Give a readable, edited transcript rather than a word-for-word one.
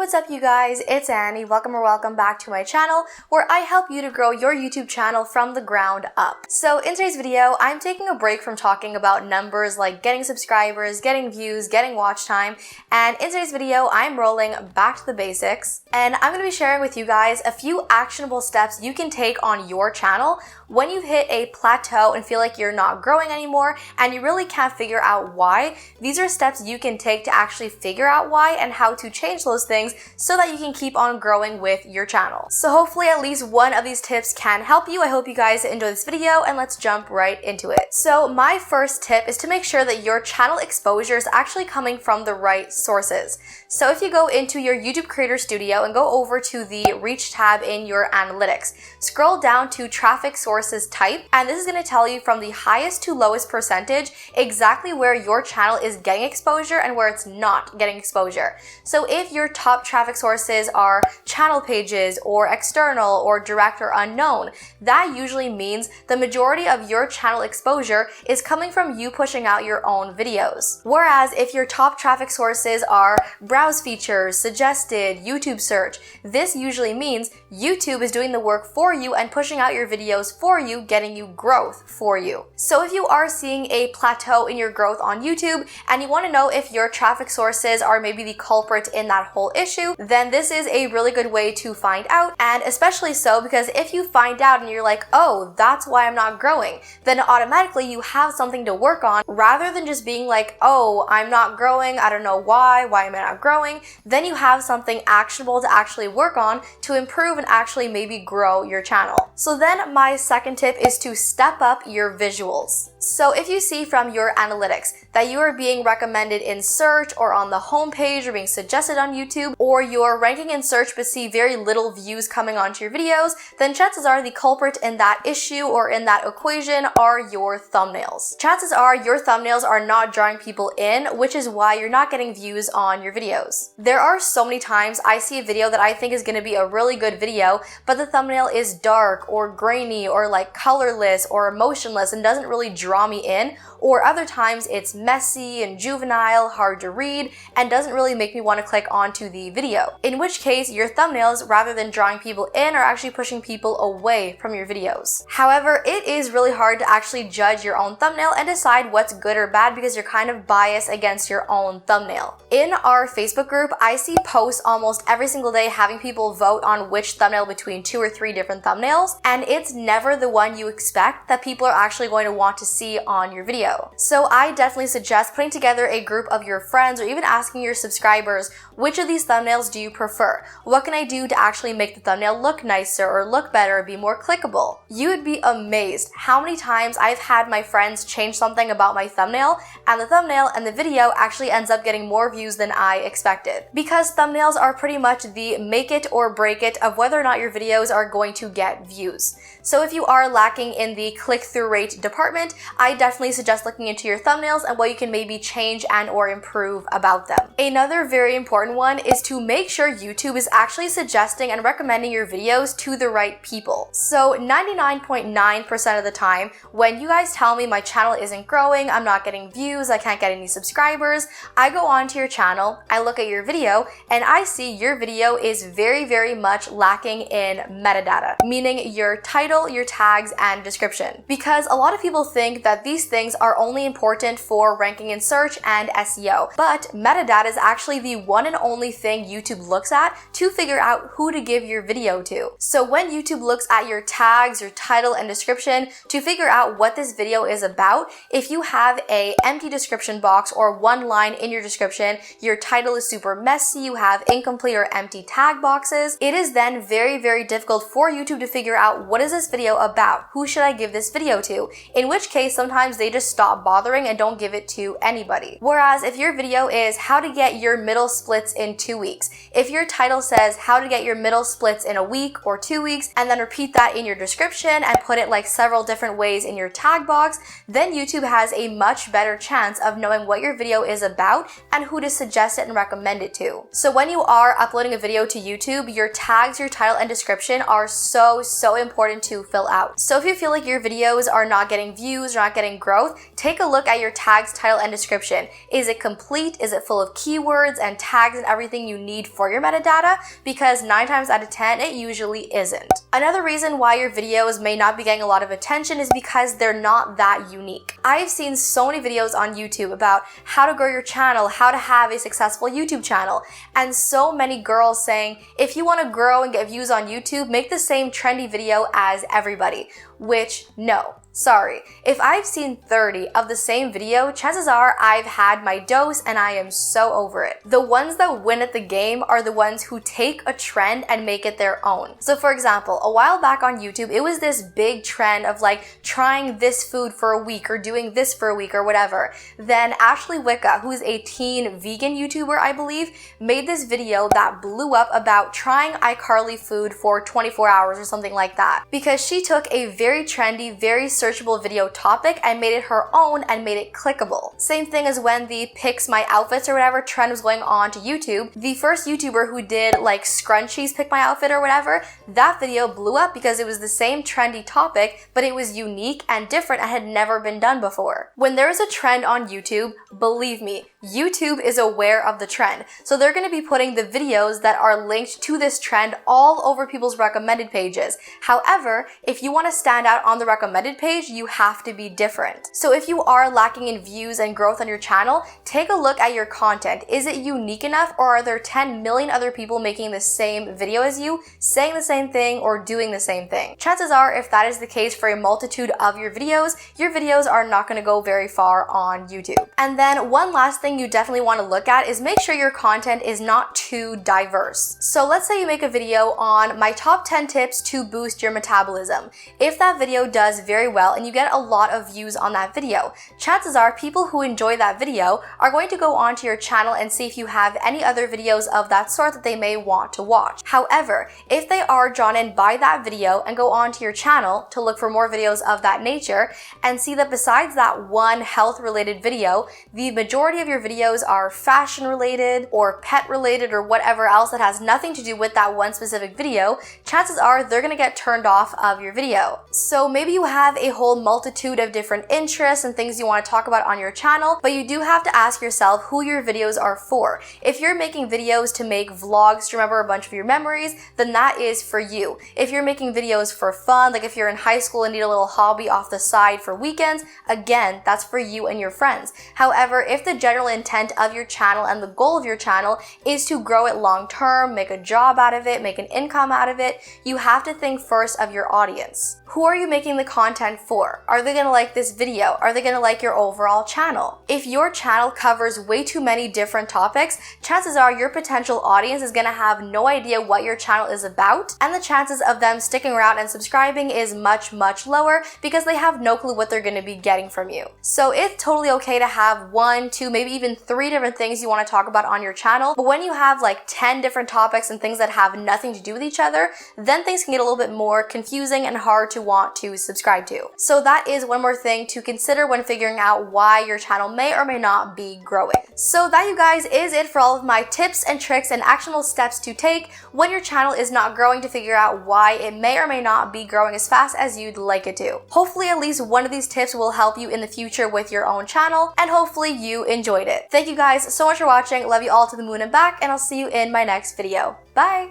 what's up you guys, it's Annie. Welcome back to my channel where I help you to grow your YouTube channel from the ground up. So in today's video, I'm taking a break from talking about numbers like getting subscribers, getting views, getting watch time, and in today's video, I'm rolling back to the basics, and I'm going to be sharing with you guys a few actionable steps you can take on your channel when you hit a plateau and feel like you're not growing anymore and you really can't figure out why. These are steps you can take to actually figure out why and how to change those things so that you can keep on growing with your channel. So hopefully at least one of these tips can help you. I hope you guys enjoy this video and let's jump right into it. So my first tip is to make sure that your channel exposure is actually coming from the right sources. So if you go into your YouTube Creator Studio and go over to the Reach tab in your analytics, scroll down to traffic sources type, and this is going to tell you from the highest to lowest percentage exactly where your channel is getting exposure and where it's not getting exposure. So if your top traffic sources are channel pages or external or direct or unknown, that usually means the majority of your channel exposure is coming from you pushing out your own videos. Whereas if your top traffic sources are browse features, suggested, YouTube search, this usually means YouTube is doing the work for you and pushing out your videos for you, getting you growth for you. So if you are seeing a plateau in your growth on YouTube and you want to know if your traffic sources are maybe the culprit in that whole issue, then this is a really good way to find out, and especially so because if you find out and you're like, oh, that's why I'm not growing, then automatically you have something to work on rather than just being like, oh, I'm not growing, I don't know why am I not growing. Then you have something actionable to actually work on to improve and actually maybe grow your channel. So then my second tip is to step up your visuals. So if you see from your analytics that you are being recommended in search or on the homepage or being suggested on YouTube, or you're ranking in search but see very little views coming onto your videos, then chances are the culprit in that issue or in that equation are your thumbnails. Chances are your thumbnails are not drawing people in, which is why you're not getting views on your videos. There are so many times I see a video that I think is going to be a really good video, but the thumbnail is dark or grainy or like colorless or emotionless and doesn't really draw me in, or other times it's messy and juvenile, hard to read, and doesn't really make me want to click onto the video. In which case, your thumbnails, rather than drawing people in, are actually pushing people away from your videos. However, it is really hard to actually judge your own thumbnail and decide what's good or bad because you're kind of biased against your own thumbnail. In our Facebook group, I see posts almost every single day having people vote on which thumbnail between 2 or 3 different thumbnails, and it's never the one you expect that people are actually going to want to see on your video. So I definitely suggest putting together a group of your friends or even asking your subscribers, which of these thumbnails do you prefer? What can I do to actually make the thumbnail look nicer or look better or be more clickable? You would be amazed how many times I've had my friends change something about my thumbnail, and the thumbnail and the video actually ends up getting more views than I expected. Because thumbnails are pretty much the make it or break it of whether or not your videos are going to get views. So if you are lacking in the click-through rate department, I definitely suggest looking into your thumbnails and what you can maybe change and or improve about them. Another very important one is to make sure YouTube is actually suggesting and recommending your videos to the right people. So 99.9% of the time, when you guys tell me my channel isn't growing, I'm not getting views, I can't get any subscribers, I go onto your channel, I look at your video, and I see your video is very much lacking in metadata, meaning your title, your tags, and description. Because a lot of people think that these things are only important for ranking in search and SEO, but metadata is actually the one and only thing YouTube looks at to figure out who to give your video to. So when YouTube looks at your tags, your title, and description to figure out what this video is about, if you have an empty description box or one line in your description, your title is super messy, you have incomplete or empty tag boxes, it is then very difficult for YouTube to figure out what is this video about, who should I give this video to, in which case sometimes they just stop bothering and don't give it to anybody. Whereas if your video is how to get your middle splits in 2 weeks, if your title says how to get your middle splits in a week or 2 weeks, and then repeat that in your description and put it like several different ways in your tag box, then YouTube has a much better chance of knowing what your video is about and who to suggest it and recommend it to. So when you are uploading a video to YouTube, your tags, your title, and description are so important to fill out. So if you feel like your videos are not getting views or not getting growth, take a look at your tags, title, and description. Is it complete? Is it full of keywords and tags and everything you need for your metadata, because 9 times out of 10, it usually isn't. Another reason why your videos may not be getting a lot of attention is because they're not that unique. I've seen so many videos on YouTube about how to grow your channel, how to have a successful YouTube channel, and so many girls saying, if you want to grow and get views on YouTube, make the same trendy video as everybody, which no. Sorry, if I've seen 30 of the same video, chances are I've had my dose and I am so over it. The ones that win at the game are the ones who take a trend and make it their own. So for example, a while back on YouTube, it was this big trend of like trying this food for a week or doing this for a week or whatever. Then Ashley Wicca, who's a teen vegan YouTuber, I believe, made this video that blew up about trying iCarly food for 24 hours or something like that. Because she took a very trendy, very searchable video topic and made it her own and made it clickable. Same thing as when the Picks My Outfits or whatever trend was going on to YouTube. The first YouTuber who did like scrunchies pick my outfit or whatever, that video blew up because it was the same trendy topic, but it was unique and different and had never been done before. When there is a trend on YouTube, believe me, YouTube is aware of the trend. So they're going to be putting the videos that are linked to this trend all over people's recommended pages. However, if you want to stand out on the recommended page, you have to be different. So if you are lacking in views and growth on your channel, take a look at your content. Is it unique enough, or are there 10 million other people making the same video as you, saying the same thing or doing the same thing? Chances are, if that is the case for a multitude of your videos are not going to go very far on YouTube. And then one last thing you definitely want to look at is make sure your content is not too diverse. So let's say you make a video on my top 10 tips to boost your metabolism. If that video does very well and you get a lot of views on that video, chances are people who enjoy that video are going to go onto your channel and see if you have any other videos of that sort that they may want to watch. However, if they are drawn in by that video and go onto your channel to look for more videos of that nature and see that besides that one health related video, the majority of your videos are fashion related or pet related or whatever else that has nothing to do with that one specific video, chances are they're going to get turned off of your video. So maybe you have a whole multitude of different interests and things you want to talk about on your channel, but you do have to ask yourself who your videos are for. If you're making videos to make vlogs to remember a bunch of your memories, then that is for you. If you're making videos for fun, like if you're in high school and need a little hobby off the side for weekends, again, that's for you and your friends. However, if the general intent of your channel and the goal of your channel is to grow it long term, make a job out of it, make an income out of it, you have to think first of your audience. Who are you making the content for? Are they going to like this video? Are they going to like your overall channel? If your channel covers way too many different topics, chances are your potential audience is going to have no idea what your channel is about, and the chances of them sticking around and subscribing is much, much lower because they have no clue what they're going to be getting from you. So it's totally okay to have 1, 2, maybe even 3 different things you want to talk about on your channel, but when you have like 10 different topics and things that have nothing to do with each other, then things can get a little bit more confusing and hard to want to subscribe to. So that is one more thing to consider when figuring out why your channel may or may not be growing. So that, you guys, is it for all of my tips and tricks and actionable steps to take when your channel is not growing, to figure out why it may or may not be growing as fast as you'd like it to. Hopefully at least one of these tips will help you in the future with your own channel, and hopefully you enjoyed it. Thank you guys so much for watching. Love you all to the moon and back, and I'll see you in my next video. Bye!